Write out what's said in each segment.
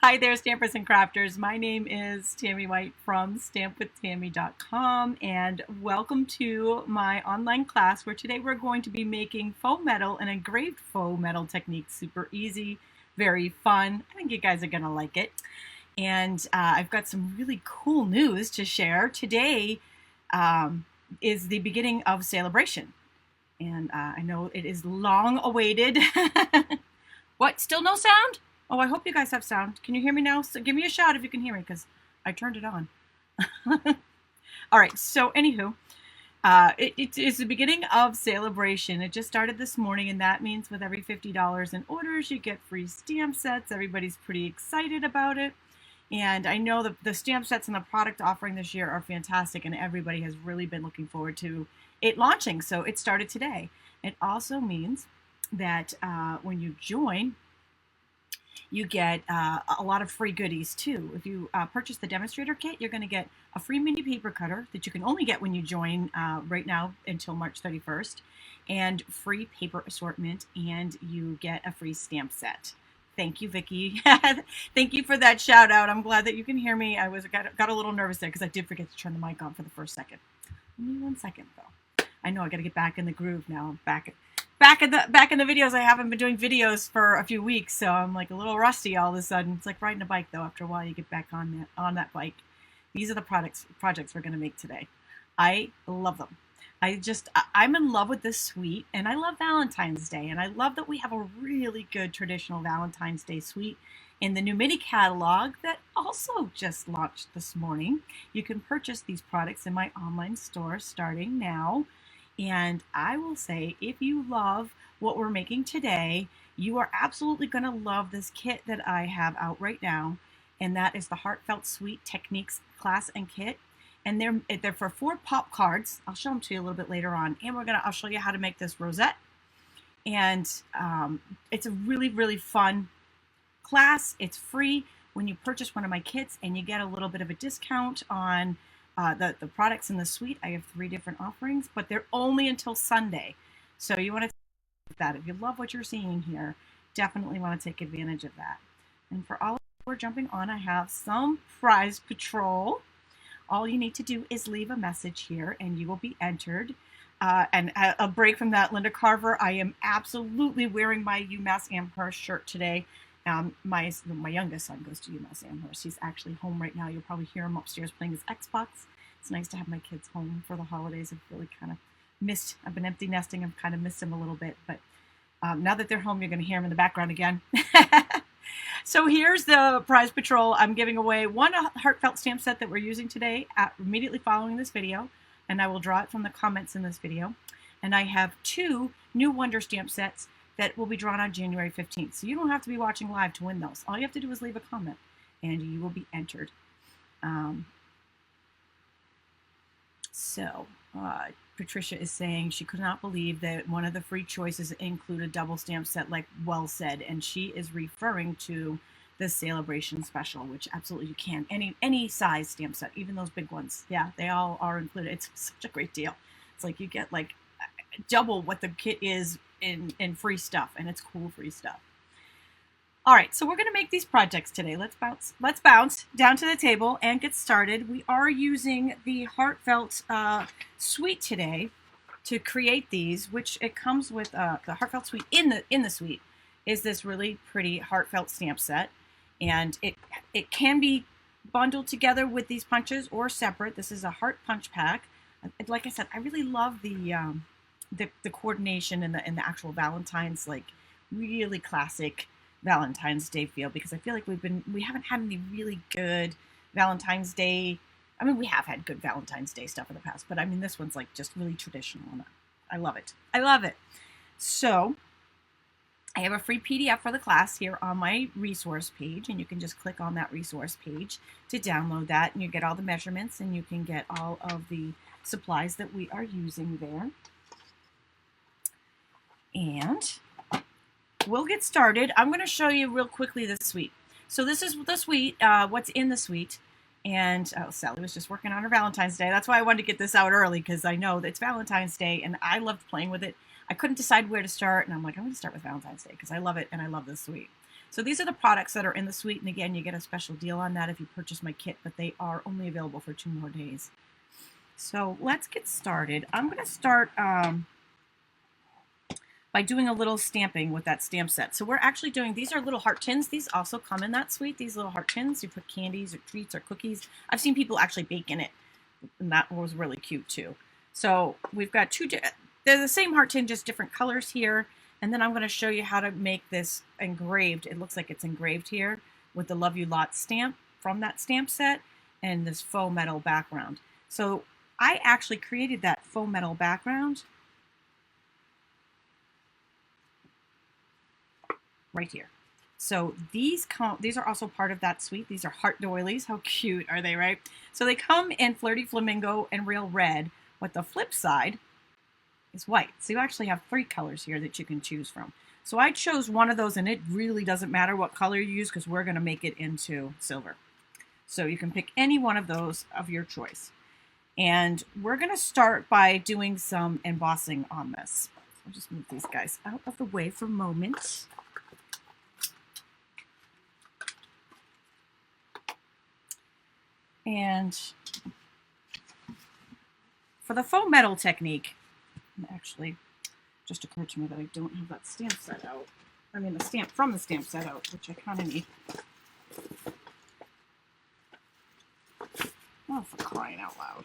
Hi there, stampers and crafters. My name is Tammy White from stampwithtami.com, and welcome to my online class where today we're going to be making faux metal and engraved faux metal techniques. Super easy, very fun. I think you guys are going to like it. And I've got some really cool news to share. Today is the beginning of Sale-a-bration. And I know it is long awaited. What, still no sound? Oh, I hope you guys have sound. Can you hear me now? So give me a shout if you can hear me, because I turned it on. All right, so anywho, it is the beginning of Sale-a-bration. It just started this morning, and that means with every $50 in orders, you get free stamp sets. Everybody's pretty excited about it. And I know the stamp sets and the product offering this year are fantastic, and everybody has really been looking forward to it launching. So it started today. It also means that when you join, you get a lot of free goodies too. If you purchase the demonstrator kit, you're going to get a free mini paper cutter that you can only get when you join right now until March 31st, and free paper assortment, and you get a free stamp set. Thank you, Vicki. Thank you for that shout out. I'm glad that you can hear me. I got a little nervous there because I did forget to turn the mic on for the first second. Only 1 second though. I know I got to get back in the groove now. I'm back in the videos. I haven't been doing videos for a few weeks, so I'm like a little rusty all of a sudden. It's like riding a bike though. After a while, you get back on that bike. These are the projects we're going to make today. I love them. I'm in love with this suite, and I love Valentine's Day, and I love that we have a really good traditional Valentine's Day suite in the new mini catalog that also just launched this morning. You can purchase these products in my online store starting now. And I will say, if you love what we're making today, you are absolutely going to love this kit that I have out right now. And that is the Heartfelt Suite Techniques class and kit. And they're for 4 pop cards. I'll show them to you a little bit later on. And I'll show you how to make this rosette. And it's a really, really fun class. It's free when you purchase one of my kits, and you get a little bit of a discount on the products in the suite. I have 3 different offerings, but they're only until Sunday. So you want to take that. If you love what you're seeing here, definitely want to take advantage of that. And for all of you who are jumping on, I have some prize patrol. All you need to do is leave a message here, and you will be entered. And a break from that, Linda Carver, I am absolutely wearing my UMass Amherst shirt today. My youngest son goes to UMass Amherst. He's actually home right now. You'll probably hear him upstairs playing his Xbox. It's nice to have my kids home for the holidays. I've been empty nesting. I've kind of missed him a little bit, but now that they're home, you're going to hear him in the background again. So here's the prize patrol. I'm giving away 1 Heartfelt stamp set that we're using today immediately following this video, and I will draw it from the comments in this video. And I have 2 new Wonder stamp sets that will be drawn on January 15th. So you don't have to be watching live to win those. All you have to do is leave a comment, and you will be entered. Patricia is saying she could not believe that one of the free choices include a double stamp set, like well said, and she is referring to the Sale-a-bration special, which absolutely you can. Any size stamp set, even those big ones. Yeah, they all are included. It's such a great deal. It's like you get like double what the kit is in free stuff, and it's cool free stuff. All right, so we're going to make these projects today. Let's bounce down to the table and get started. We are using the Heartfelt Suite today to create these, which it comes with the Heartfelt Suite in the suite is this really pretty Heartfelt stamp set, and it can be bundled together with these punches or separate. This is a heart punch pack. Like I said, I really love the coordination and the actual Valentine's, like really classic Valentine's Day feel, because I feel like we haven't had any really good Valentine's Day. I mean, we have had good Valentine's Day stuff in the past, but I mean, this one's like just really traditional, and I love it. I love it. So I have a free PDF for the class here on my resource page, and you can just click on that resource page to download that, and you get all the measurements, and you can get all of the supplies that we are using there. And we'll get started. I'm going to show you real quickly the suite. So this is the suite, what's in the suite. And Sally was just working on her Valentine's Day. That's why I wanted to get this out early, because I know that it's Valentine's Day, and I loved playing with it. I couldn't decide where to start, and I'm like, I'm going to start with Valentine's Day because I love it and I love this suite. So these are the products that are in the suite, and again, you get a special deal on that if you purchase my kit, but they are only available for 2 more days. So let's get started. I'm going to start by doing a little stamping with that stamp set. So we're actually doing, these are little heart tins. These also come in that suite, these little heart tins. You put candies or treats or cookies. I've seen people actually bake in it, and that was really cute too. So we've got they're the same heart tin, just different colors here. And then I'm going to show you how to make this engraved. It looks like it's engraved here with the Love You Lots stamp from that stamp set and this faux metal background. So I actually created that faux metal background right here. So these are also part of that suite. These are heart doilies. How cute are they, right? So they come in Flirty Flamingo and Real Red, but the flip side is white. So you actually have 3 colors here that you can choose from. So I chose one of those, and it really doesn't matter what color you use because we're going to make it into silver. So you can pick any one of those of your choice. And we're going to start by doing some embossing on this. So I'll just move these guys out of the way for a moment. And for the faux metal technique, actually, just occurred to me that I don't have that stamp set out. I mean, the stamp from the stamp set out, which I kind of need. Oh, for crying out loud.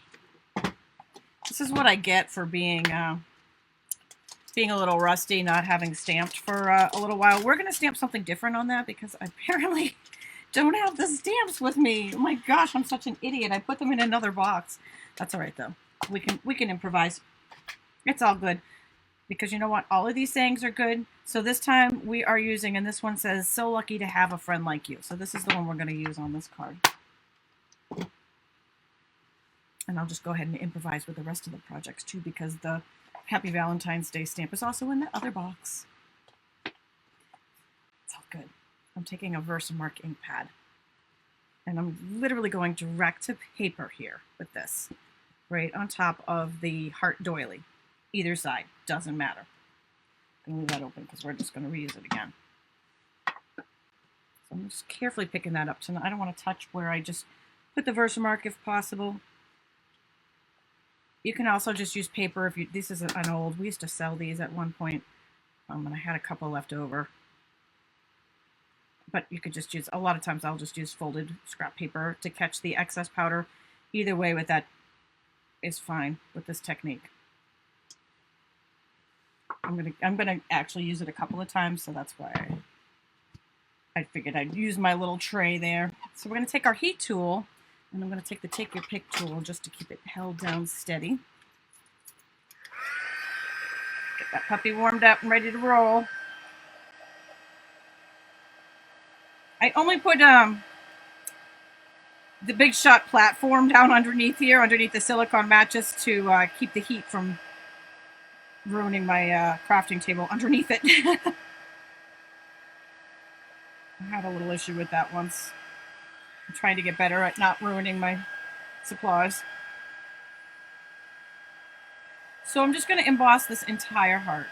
This is what I get for being a little rusty, not having stamped for a little while. We're going to stamp something different on that because I apparently don't have the stamps with me. Oh my gosh, I'm such an idiot. I put them in another box. That's all right, though. We can improvise. It's all good. Because you know what? All of these sayings are good. So this time we are using, and this one says, so lucky to have a friend like you. So this is the one we're going to use on this card. And I'll just go ahead and improvise with the rest of the projects too, because the Happy Valentine's Day stamp is also in the other box. It's all good. I'm taking a Versamark ink pad. And I'm literally going direct to paper here with this. Right on top of the heart doily. Either side, doesn't matter. I'm going to leave that open because we're just going to reuse it again. So I'm just carefully picking that up tonight. I don't want to touch where I just put the Versamark if possible. You can also just use paper if you, this is an old, we used to sell these at one point, and I had a couple left over. But you could just use, a lot of times I'll just use folded scrap paper to catch the excess powder. Either way with that is fine with this technique. I'm gonna actually use it a couple of times, so that's why I figured I'd use my little tray there. So we're gonna take our heat tool, and I'm gonna take the Take Your Pick tool just to keep it held down steady. Get that puppy warmed up and ready to roll. I only put the Big Shot platform down underneath here, underneath the silicone mat, just to keep the heat from ruining my crafting table underneath it. I had a little issue with that once. I'm trying to get better at not ruining my supplies. So I'm just going to emboss this entire heart.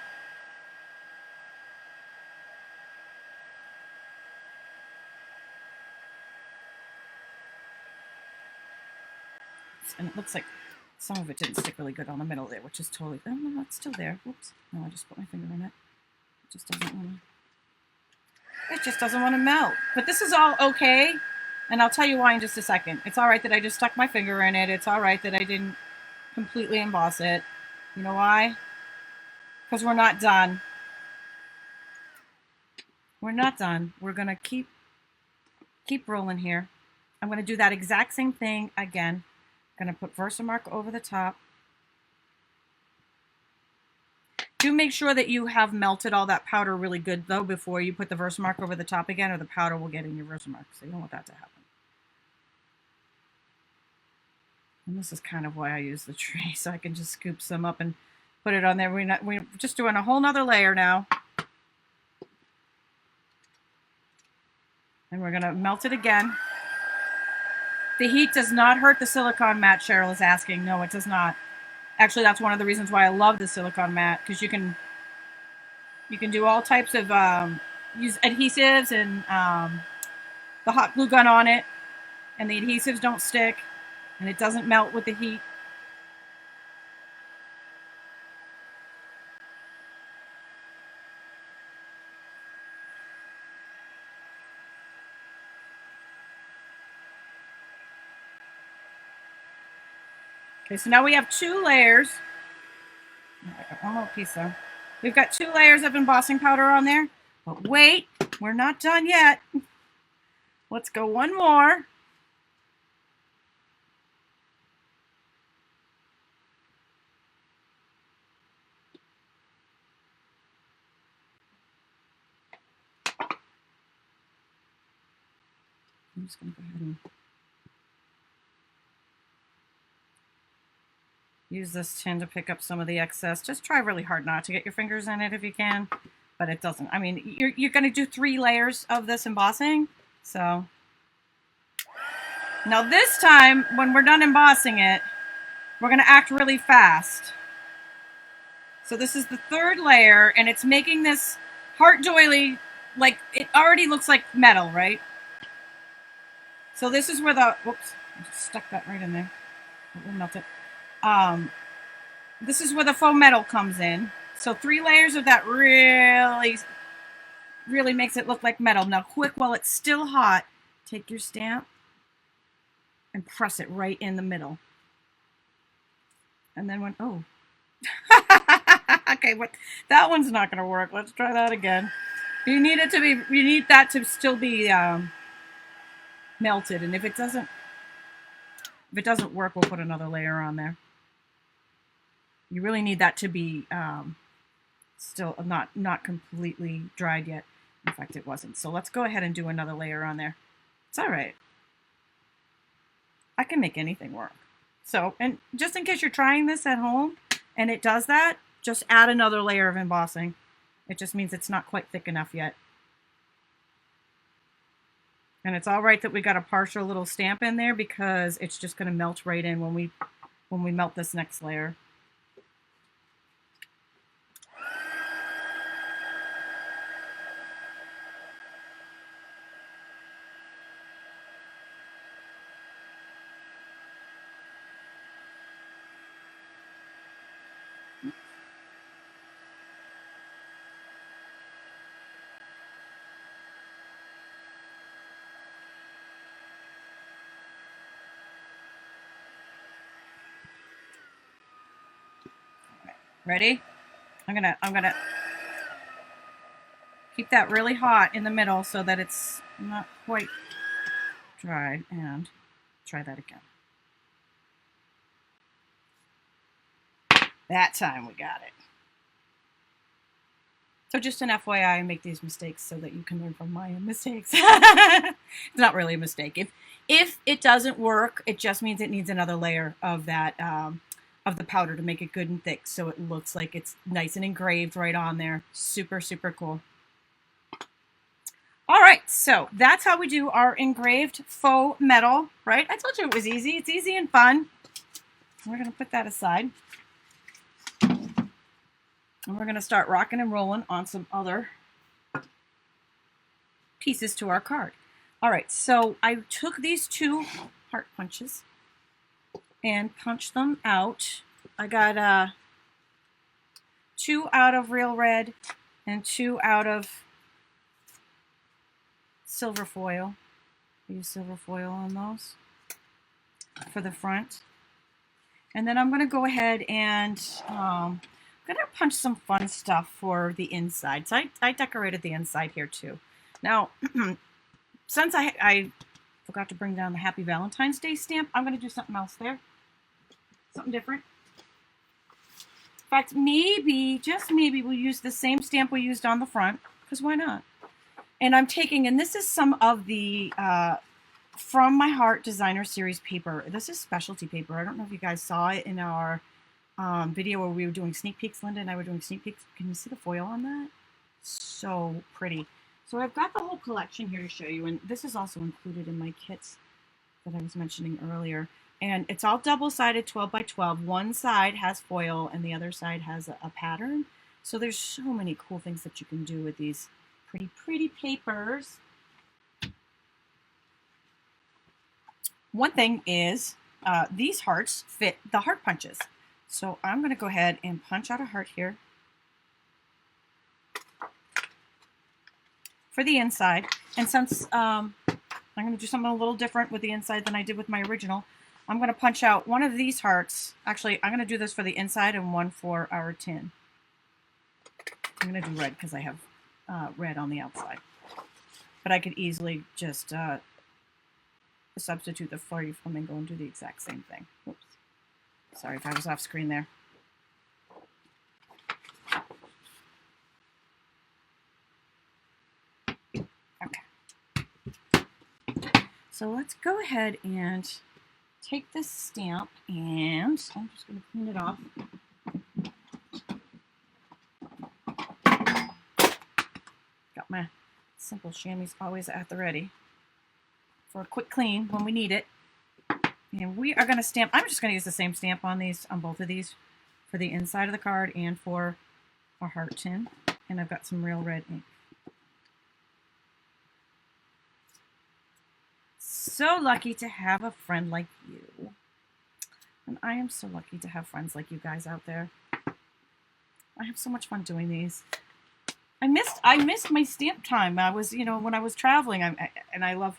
And it looks like some of it didn't stick really good on the middle there, which is totally, oh no, it's still there. Whoops. No, I just put my finger in it. It just doesn't want to melt. But this is all okay. And I'll tell you why in just a second. It's all right that I just stuck my finger in it. It's all right that I didn't completely emboss it. You know why? Because we're not done. We're not done. We're going to keep rolling here. I'm going to do that exact same thing again. I'm going to put Versamark over the top. Do make sure that you have melted all that powder really good, though, before you put the Versamark over the top again, or the powder will get in your Versamark, so you don't want that to happen. And this is kind of why I use the tray, so I can just scoop some up and put it on there. We're just doing a whole nother layer now. And we're going to melt it again. The heat does not hurt the silicone mat, Cheryl is asking. No, it does not. Actually, that's one of the reasons why I love the silicone mat, because you can You can do all types of, use adhesives and the hot glue gun on it, and the adhesives don't stick, and it doesn't melt with the heat. Okay, so now we have 2 layers. I got one more piece though. We've got 2 layers of embossing powder on there, but wait, we're not done yet. Let's go one more. I'm just going to go ahead and use this tin to pick up some of the excess. Just try really hard not to get your fingers in it if you can, but it doesn't. I mean, you're going to do 3 layers of this embossing, so. Now this time, when we're done embossing it, we're going to act really fast. So this is the 3rd layer, and it's making this heart doily, like, it already looks like metal, right? So this is where the, whoops, I just stuck that right in there. It will melt it. This is where the faux metal comes in. So 3 layers of that really makes it look like metal. Now quick, while it's still hot, take your stamp and press it right in the middle. And then oh. Okay, but that one's not gonna work. Let's try that again. You need that to still be melted, and if it doesn't work, we'll put another layer on there. You really need that to be still not completely dried yet. In fact, it wasn't. So let's go ahead and do another layer on there. It's all right. I can make anything work. So, and just in case you're trying this at home and it does that, just add another layer of embossing. It just means it's not quite thick enough yet. And it's all right that we got a partial little stamp in there because it's just going to melt right in when we melt this next layer. Ready? I'm gonna keep that really hot in the middle so that it's not quite dried, and try that again. That time we got it. So just an FYI, I make these mistakes so that you can learn from my mistakes. It's not really a mistake. If it doesn't work, it just means it needs another layer of that of the powder to make it good and thick, so it looks like it's nice and engraved right on there. Super, super cool. All right, so that's how we do our engraved faux metal, right? I told you it was easy. It's easy and fun. We're going to put that aside. And we're going to start rocking and rolling on some other pieces to our card. All right, so I took these 2 heart punches and punched them out. I got 2 out of real red and 2 out of silver foil. I use silver foil on those for the front. And then I'm going to go ahead and I'm going to punch some fun stuff for the inside. So I decorated the inside here too. Now, since I forgot to bring down the Happy Valentine's Day stamp, I'm going to do something else there. Something different. In fact, maybe, just maybe, we'll use the same stamp we used on the front, because why not? And I'm taking, and this is some of the From My Heart Designer Series paper. This is specialty paper. I don't know if you guys saw it in our video where we were doing sneak peeks. Linda and I were doing sneak peeks. Can you see the foil on that? So pretty. So I've got the whole collection here to show you, and this is also included in my kits that I was mentioning earlier. And it's all double-sided 12 by 12. One side has foil and the other side has a pattern. So there's so many cool things that you can do with these pretty papers. One thing is these hearts fit the heart punches. So I'm going to go ahead and punch out a heart here for the inside. And since I'm going to do something a little different with the inside than I did with my original, I'm going to punch out one of these hearts. Actually, I'm going to do this for the inside and one for our tin. I'm going to do red because I have red on the outside. But I could easily just substitute the flirty flamingo and do the exact same thing. Oops. Sorry if I was off screen there. Okay. So let's go ahead and take this stamp and I'm just going to clean it off. Got my simple chamois always at the ready for a quick clean when we need it. And we are going to stamp. I'm just going to use the same stamp on these, on both of these, for the inside of the card and for our heart tin. And I've got some real red ink. So lucky to have a friend like you. And I am so lucky to have friends like you guys out there. I have so much fun doing these. I missed my stamp time. I was, when I was traveling, I was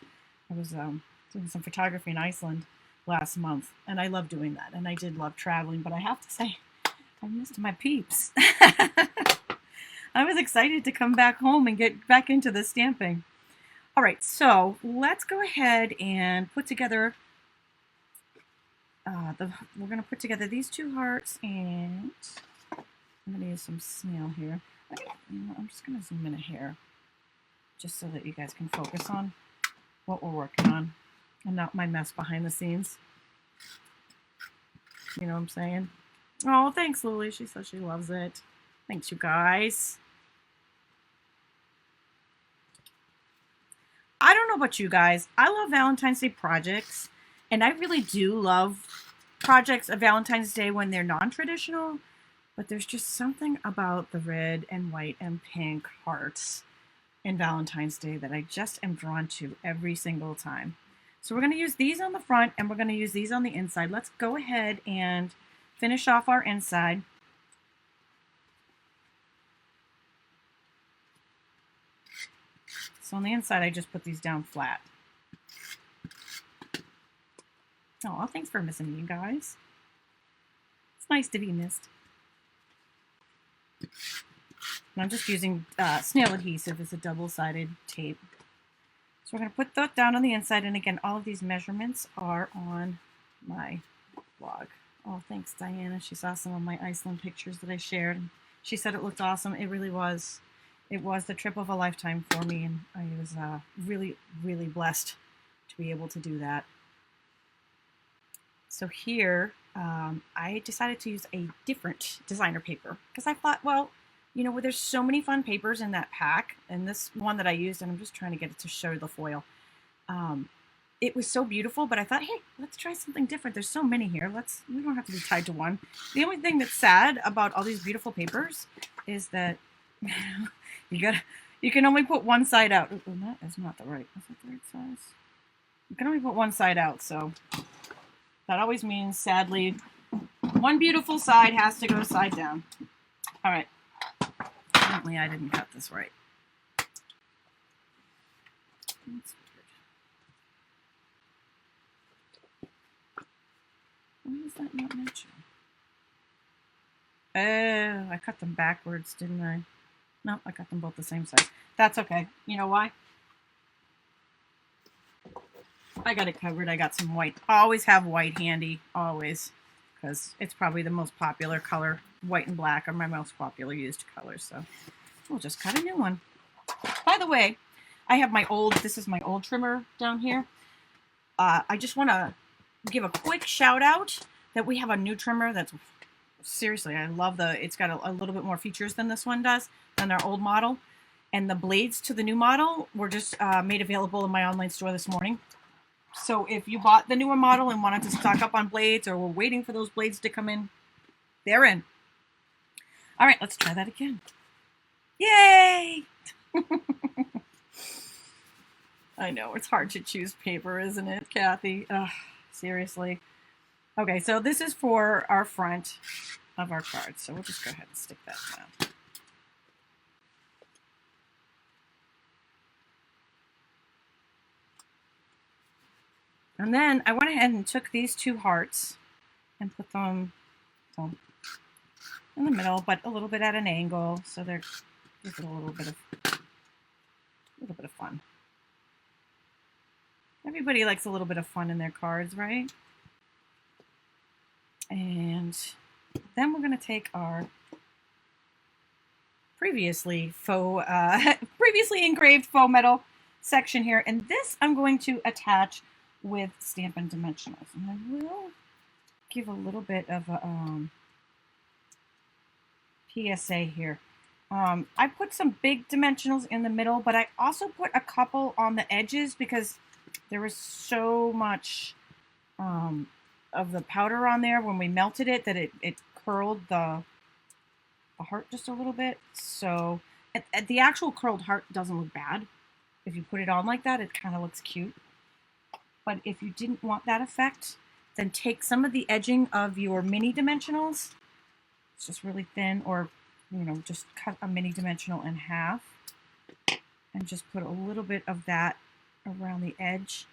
doing some photography in Iceland last month, and I love doing that, and I did love traveling, but I have to say, I missed my peeps. I was excited to come back home and get back into the stamping. All right, so let's go ahead and put together, we're going to put together these two hearts, and I'm going to use some snail here. I'm just going to zoom in a hair, just so that you guys can focus on what we're working on and not my mess behind the scenes. You know what I'm saying? Oh, thanks, Lily. She says she loves it. Thanks, you guys. I don't know about you guys. I love Valentine's Day projects, and I really do love projects of Valentine's Day when they're non-traditional, but there's just something about the red and white and pink hearts in Valentine's Day that I just am drawn to every single time. So we're going to use these on the front and we're going to use these on the inside. Let's go ahead and finish off our inside. So on the inside, I just put these down flat. Oh, thanks for missing me, guys. It's nice to be missed. And I'm just using snail adhesive as a double-sided tape. So we're going to put that down on the inside. And again, all of these measurements are on my blog. Oh, thanks, Diana. She saw some of my Iceland pictures that I shared. She said it looked awesome. It really was. It was the trip of a lifetime for me. And I was really, really blessed to be able to do that. So here, I decided to use a different designer paper because I thought, well, there's so many fun papers in that pack, and this one that I used, and I'm just trying to get it to show the foil. It was so beautiful, but I thought, hey, let's try something different. There's so many here. We don't have to be tied to one. The only thing that's sad about all these beautiful papers is that you can only put one side out. Ooh, that is not the right. Is that the right size? You can only put one side out, so that always means, sadly, one beautiful side has to go side down. All right. Apparently I didn't cut this right. That's weird. Why is that not matching? Oh, I cut them backwards, didn't I? No, I cut them both the same size. That's okay. You know why? I got it covered. I got some white. I always have white handy, always, because it's probably the most popular color. White and black are my most popular used colors, so we'll just cut a new one. By the way, I have this is my old trimmer down here. I just want to give a quick shout out that we have a new trimmer that's, seriously, I love it's got a little bit more features than this one does, than our old model. And the blades to the new model were just made available in my online store this morning. So if you bought the newer model and wanted to stock up on blades or were waiting for those blades to come in, they're in. All right, let's try that again. Yay! I know, it's hard to choose paper, isn't it, Kathy? Ugh, seriously. Okay, so this is for our front of our card, so we'll just go ahead and stick that down. And then I went ahead and took these two hearts and put them in the middle, but a little bit at an angle, so they're give it a little bit of fun. Everybody likes a little bit of fun in their cards, right? And then we're going to take our previously engraved faux metal section here, and this I'm going to attach with Stampin' Dimensionals, and I will give a little bit of a PSA here. I put some big dimensionals in the middle, but I also put a couple on the edges because there was so much of the powder on there when we melted it that it curled the heart just a little bit. So the actual curled heart doesn't look bad. If you put it on like that, it kind of looks cute. But if you didn't want that effect, then take some of the edging of your mini dimensionals. It's just really thin, or just cut a mini dimensional in half and just put a little bit of that around the edge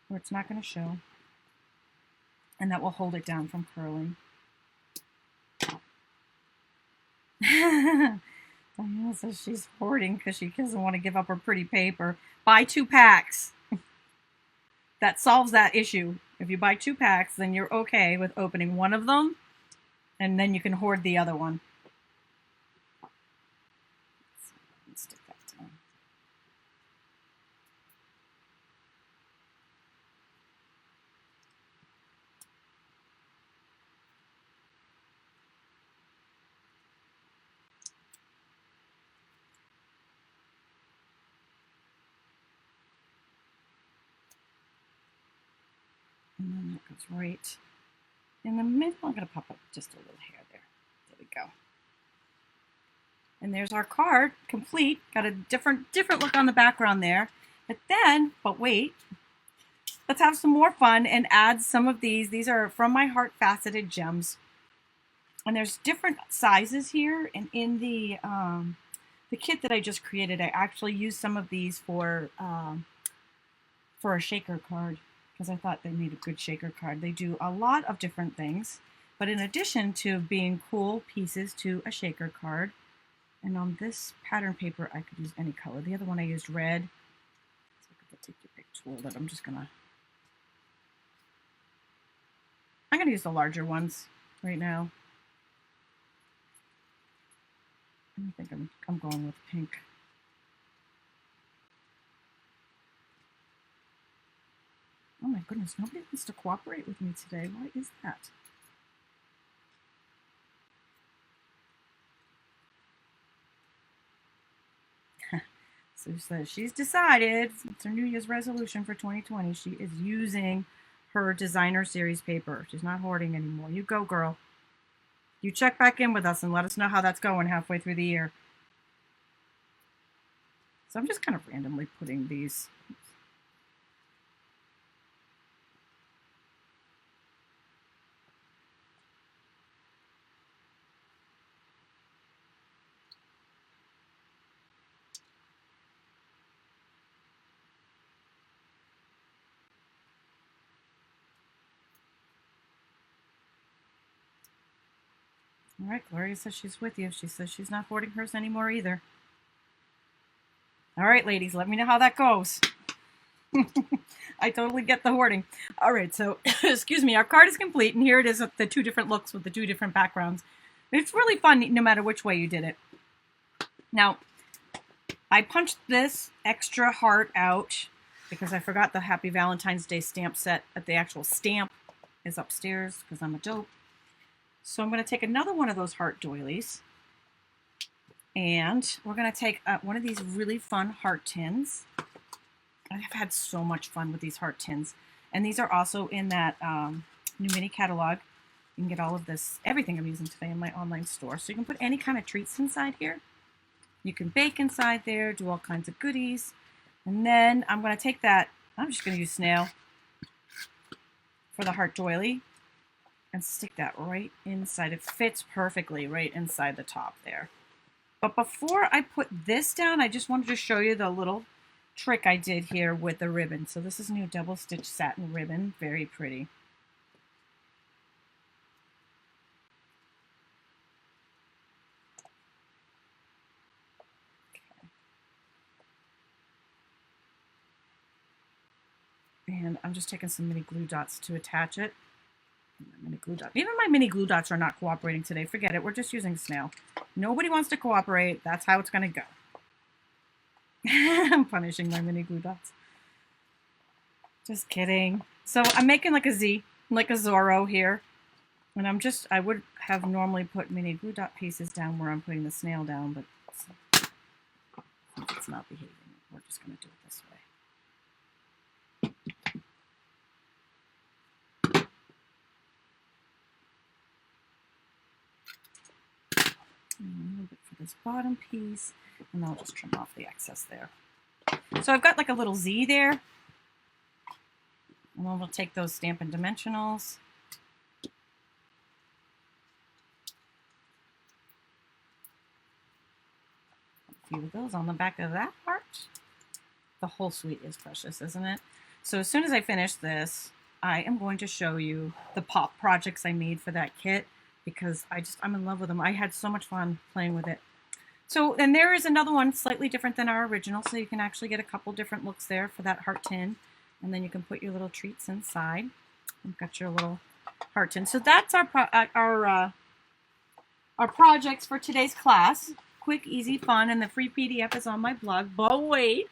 where it's not going to show, and that will hold it down from curling. Daniela says she's hoarding because she doesn't want to give up her pretty paper. Buy 2 packs. That solves that issue. If you buy 2 packs, then you're okay with opening one of them, and then you can hoard the other one. Let's stick that down. And then that goes right in the middle. I'm going to pop up just a little hair there. There we go. And there's our card, complete. Got a different look on the background there. But wait, let's have some more fun and add some of these. These are from my Heart Faceted gems. And there's different sizes here. And in the kit that I just created, I actually used some of these for a shaker card, because I thought they made a good shaker card. They do a lot of different things, but in addition to being cool pieces to a shaker card, and on this pattern paper I could use any color. The other one I used red. Let's look at the Take Your Pick tool that I'm gonna use the larger ones right now. I think I'm going with pink. Oh my goodness, nobody wants to cooperate with me today. Why is that? Sue says she's decided, it's her New Year's resolution for 2020, she is using her designer series paper. She's not hoarding anymore. You go, girl. You check back in with us and let us know how that's going halfway through the year. So I'm just kind of randomly putting these. All right, Gloria says she's with you. She says she's not hoarding hers anymore either. All right, ladies, let me know how that goes. I totally get the hoarding. All right, so, excuse me, our card is complete, and here it is, the 2 different looks with the 2 different backgrounds. It's really fun no matter which way you did it. Now, I punched this extra heart out because I forgot the Happy Valentine's Day stamp set, but the actual stamp is upstairs because I'm a dope. So I'm going to take another one of those heart doilies, and we're going to take one of these really fun heart tins. I've had so much fun with these heart tins, and these are also in that new mini catalog. You can get all of this, everything I'm using today in my online store. So you can put any kind of treats inside here. You can bake inside there, do all kinds of goodies. And then I'm going to take that, I'm just going to use snail for the heart doily and stick that right inside. It fits perfectly right inside the top there. But before I put this down, I just wanted to show you the little trick I did here with the ribbon. So this is new double stitch satin ribbon, very pretty. And I'm just taking some mini glue dots to attach it. Mini glue dot. Even my mini glue dots are not cooperating today. Forget it. We're just using snail. Nobody wants to cooperate. That's how it's going to go. I'm punishing my mini glue dots. Just kidding. So I'm making like a Z, like a Zorro here. And I would have normally put mini glue dot pieces down where I'm putting the snail down, but it's not behaving. We're just going to do it this way. And a little bit for this bottom piece, and I'll just trim off the excess there. So I've got like a little Z there. And then we'll take those Stampin' Dimensionals. A few of those on the back of that part. The whole suite is precious, isn't it? So as soon as I finish this, I am going to show you the pop projects I made for that kit, because I'm in love with them. I had so much fun playing with it. So, and there is another one slightly different than our original, so you can actually get a couple different looks there for that heart tin. And then you can put your little treats inside. You've got your little heart tin. So that's our projects for today's class. Quick, easy, fun, and the free PDF is on my blog. But wait,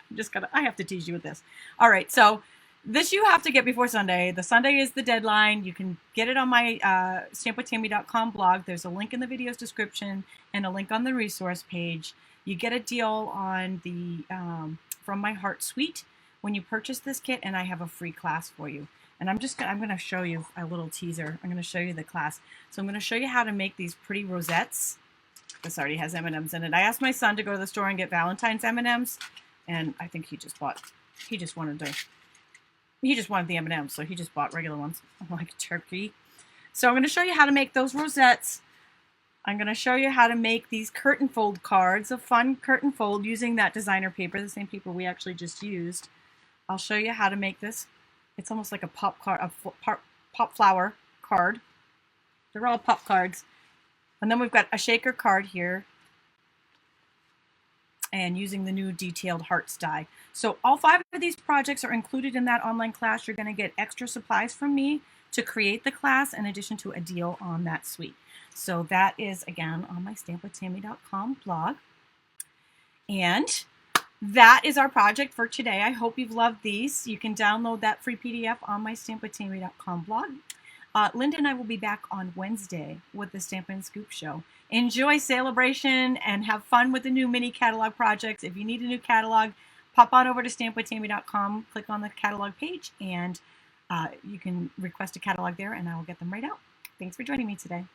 I have to tease you with this. All right, so this you have to get before Sunday. The Sunday is the deadline. You can get it on my stampwithtami.com blog. There's a link in the video's description and a link on the resource page. You get a deal on the from my Heart Suite when you purchase this kit, and I have a free class for you. And I'm going to show you a little teaser. I'm going to show you the class. So I'm going to show you how to make these pretty rosettes. This already has M&Ms in it. I asked my son to go to the store and get Valentine's M&Ms, and I think he just wanted the M&Ms, so he just bought regular ones, like turkey. So I'm going to show you how to make those rosettes. I'm going to show you how to make these curtain fold cards, a fun curtain fold using that designer paper, the same paper we actually just used. I'll show you how to make this. It's almost like a pop flower card. They're all pop cards. And then we've got a shaker card here, and using the new detailed hearts die. So all 5 of these projects are included in that online class. You're going to get extra supplies from me to create the class, in addition to a deal on that suite. So that is, again, on my stampwithtami.com blog. And that is our project for today. I hope you've loved these. You can download that free PDF on my stampwithtami.com blog. Linda and I will be back on Wednesday with the Stampin' Scoop Show. Enjoy Sale-a-bration and have fun with the new mini catalog projects. If you need a new catalog, pop on over to stampwithtami.com, click on the catalog page, and you can request a catalog there, and I will get them right out. Thanks for joining me today.